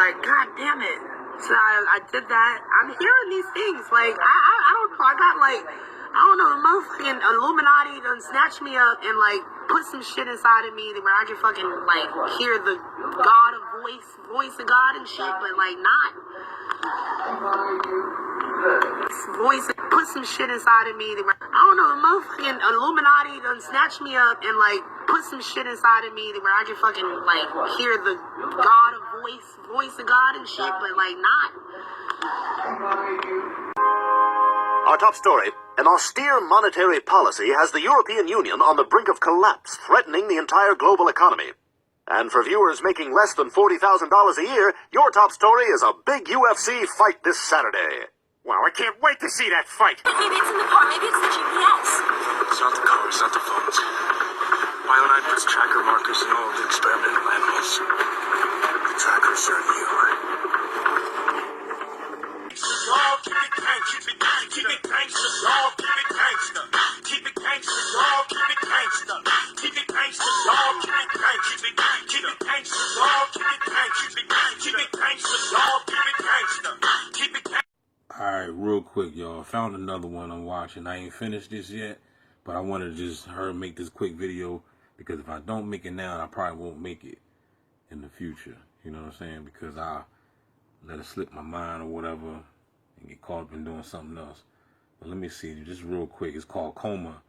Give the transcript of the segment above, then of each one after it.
like, God damn it. So I did that. I'm hearing these things. Like, I don't know. I got like, I don't know, the motherfucking Illuminati done snatched me up and like put some shit inside of me where I can fucking like hear the God of voice of God and shit, but like not. Put some shit inside of me where, I don't know, the motherfucking Illuminati done snatched me up and like put some shit inside of me where I can fucking like hear the God of voice of God and shit, but like not. Our top story: an austere monetary policy has the European Union on the brink of collapse, threatening the entire global economy. And for viewers making less than $40,000 a year, your top story is a big UFC fight this Saturday. Wow, I can't wait to see that fight! Maybe it's in the car, maybe it's the GPS. It's not the car, it's not the phones. Bionite puts tracker markers in all of the experimental animals. The trackers are you. Keep it gangsta, keep it gangsta, dog, keep it gangsta. Keep it gangsta, dog, keep it gangsta. Keep it gangsta, dog, keep it gangsta. Keep it gangsta, dog, keep it gangsta. Keep it gangsta, dog, keep it gangsta. Keep it gangsta. Alright, real quick, y'all. I found another one I'm watching. I ain't finished this yet, but I wanted to just make this quick video because if I don't make it now, I probably won't make it in the future. You know what I'm saying? Because I let it slip my mind or whatever and get caught up in doing something else. But let me see, just real quick. It's called Coma.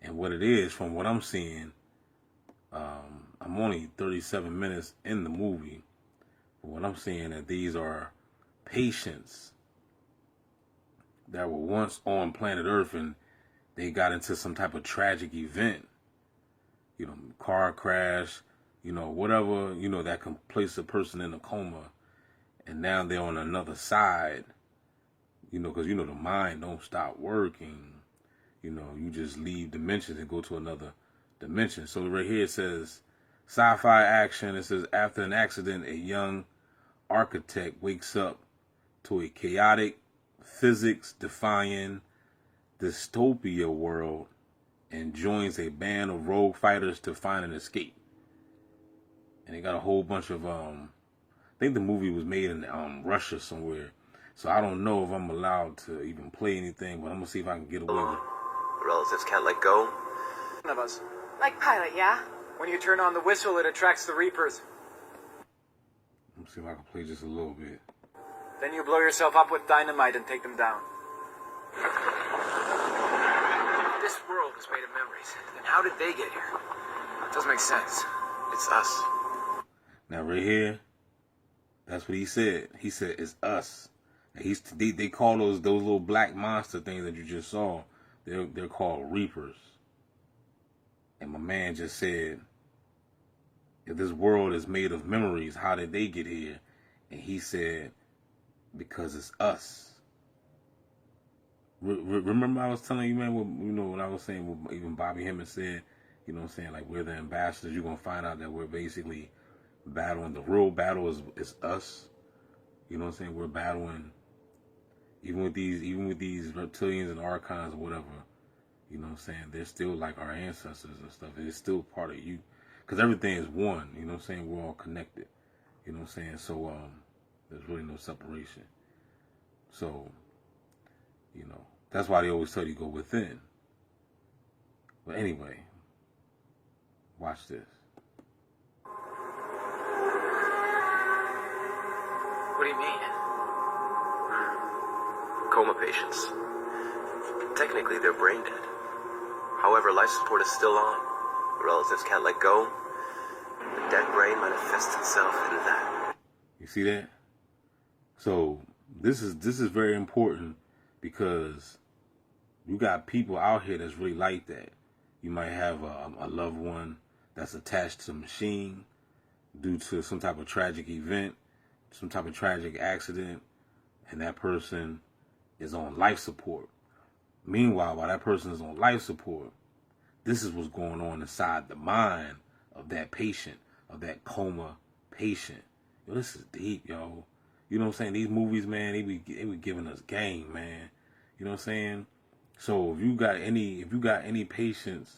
And what it is, from what I'm seeing, I'm only 37 minutes in the movie. But what I'm seeing that these are patients that were once on planet Earth and they got into some type of tragic event. You know, car crash, you know, whatever, you know, that can place a person in a coma. And now they're on another side. You know, because, you know, the mind don't stop working. You know, you just leave dimensions and go to another dimension. So right here it says, sci-fi action. It says, after an accident, a young architect wakes up to a chaotic, physics-defying dystopia world and joins a band of rogue fighters to find an escape. And they got a whole bunch of, I think the movie was made in Russia somewhere. So I don't know if I'm allowed to even play anything, but I'm going to see if I can get away with it. Relatives can't let go. One of us. Like Pilot, yeah? When you turn on the whistle, it attracts the Reapers. Let me see if I can play just a little bit. Then you blow yourself up with dynamite and take them down. This world is made of memories. Then how did they get here? It doesn't make sense. It's us. Now right here, that's what he said. He said, it's us. They call those little black monster things that you just saw, they're called Reapers. And my man just said, if this world is made of memories, how did they get here? And he said, because it's us. Remember I was telling you, man, what I was saying, what even Bobby Hemmett said, you know what I'm saying, like we're the ambassadors. You're going to find out that we're basically battling. The real battle is us. You know what I'm saying? We're battling. Even with these reptilians and archons or whatever, you know what I'm saying, they're still like our ancestors and stuff. It's still part of you. Because everything is one, you know what I'm saying? We're all connected. You know what I'm saying? So there's really no separation. So, you know, that's why they always tell you to go within. But anyway, watch this. What do you mean? Coma patients. Technically, they're brain dead. However, life support is still on. The relatives can't let go. The dead brain manifests itself in that. You see that? So this is very important because you got people out here that's really like that. You might have a loved one that's attached to a machine due to some type of tragic event, some type of tragic accident, and that person is on life support. Meanwhile, while that person is on life support, this is what's going on inside the mind of that patient, of that coma patient. Yo, this is deep, yo. You know what I'm saying? These movies, man, they be giving us game, man. You know what I'm saying? So if you got any patients,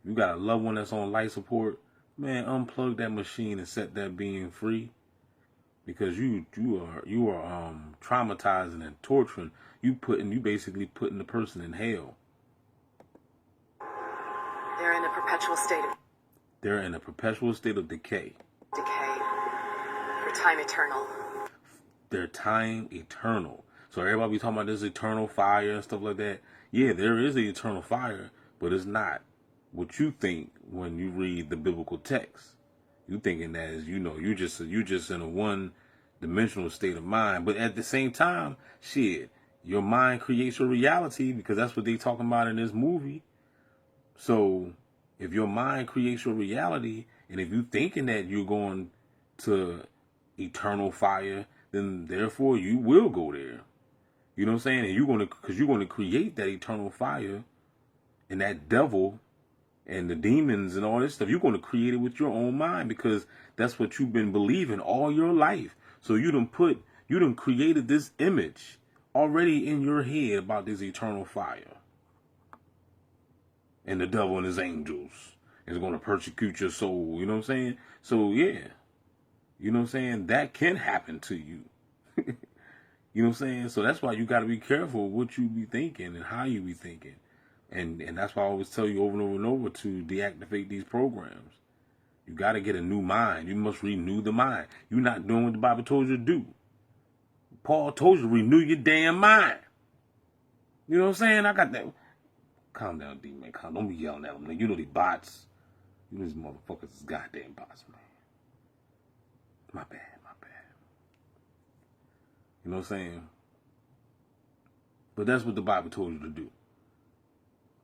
if you got a loved one that's on life support, man, unplug that machine and set that being free. because you are traumatizing and torturing. You basically putting the person in hell. They're in a perpetual state of They're in a perpetual state of decay. decay for time eternal. They're time eternal. So everybody be talking about this eternal fire and stuff like that. Yeah, there is an eternal fire, but it's not what you think when you read the biblical text. You thinking that is, you just in a one-dimensional state of mind. But at the same time, shit, your mind creates your reality, because that's what they talking about in this movie. So if your mind creates your reality, and if you thinking that you're going to eternal fire, then therefore you will go there. You know what I'm saying? And because you're gonna create that eternal fire, and that devil and the demons and all this stuff, you're gonna create it with your own mind, because that's what you've been believing all your life. So you done created this image already in your head about this eternal fire. And the devil and his angels is gonna persecute your soul. You know what I'm saying? So yeah. You know what I'm saying? That can happen to you. You know what I'm saying? So that's why you got to be careful what you be thinking and how you be thinking. And that's why I always tell you over and over and over to deactivate these programs. You got to get a new mind. You must renew the mind. You're not doing what the Bible told you to do. Paul told you to renew your damn mind. You know what I'm saying? I got that. Calm down, D, man. Don't be yelling at them, man. You know these bots. You know these motherfuckers is goddamn bots, man. My bad. You know what I'm saying? But that's what the Bible told you to do.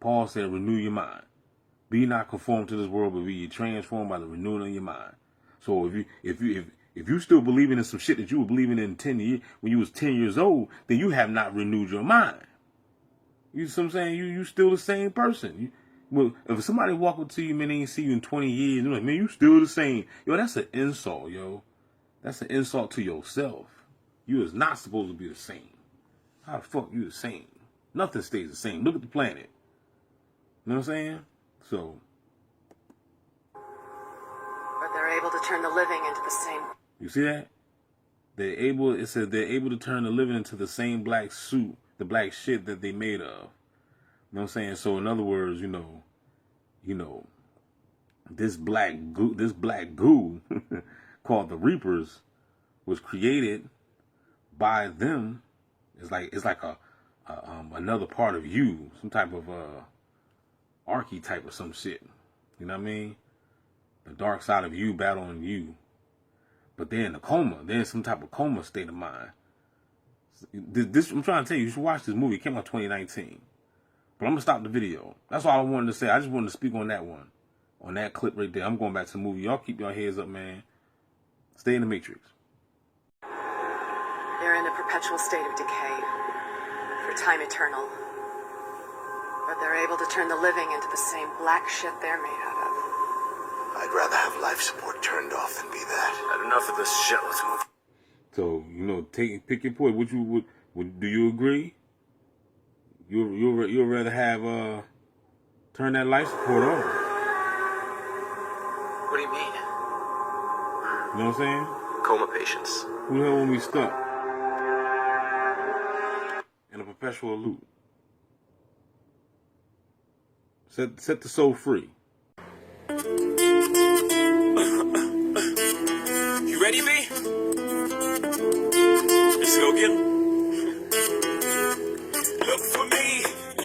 Paul said, renew your mind. Be not conformed to this world, but be ye transformed by the renewing of your mind. So if you still believing in some shit that you were believing in 10 years when you was 10 years old, then you have not renewed your mind. You see what I'm saying? You still the same person. Well, if somebody walk up to you, man, they ain't see you in 20 years, they're like, man, you still the same. Yo, that's an insult, yo. That's an insult to yourself. You is not supposed to be the same. How the fuck you the same? Nothing stays the same. Look at the planet. You know what I'm saying? So. But they're able to turn the living into the same. You see that? It says they're able to turn the living into the same black suit, the black shit that they made of. You know what I'm saying? So in other words, this black goo called the Reapers was created by them. It's like a another part of you, some type of archetype or some shit. You know what I mean? The dark side of you battling you. But they're in a coma. They're in some type of coma state of mind. This I'm trying to tell you, you should watch this movie. It came out 2019. But I'm gonna stop the video. That's all I wanted to say. I just wanted to speak on that one. On that clip right there. I'm going back to the movie. Y'all keep your heads up, man. Stay in the Matrix. They're in a perpetual state of decay for time eternal. But they're able to turn the living into the same black shit they're made out of. I'd rather have life support turned off than be that. Had enough of this shit. Let's move. So, pick your point. Do you agree? You'll rather have turn that life support off. What do you mean? You know what I'm saying? Coma patients. Who the hell want me stuck in a perpetual loop? Set the soul free. You ready, B? Let's go get him.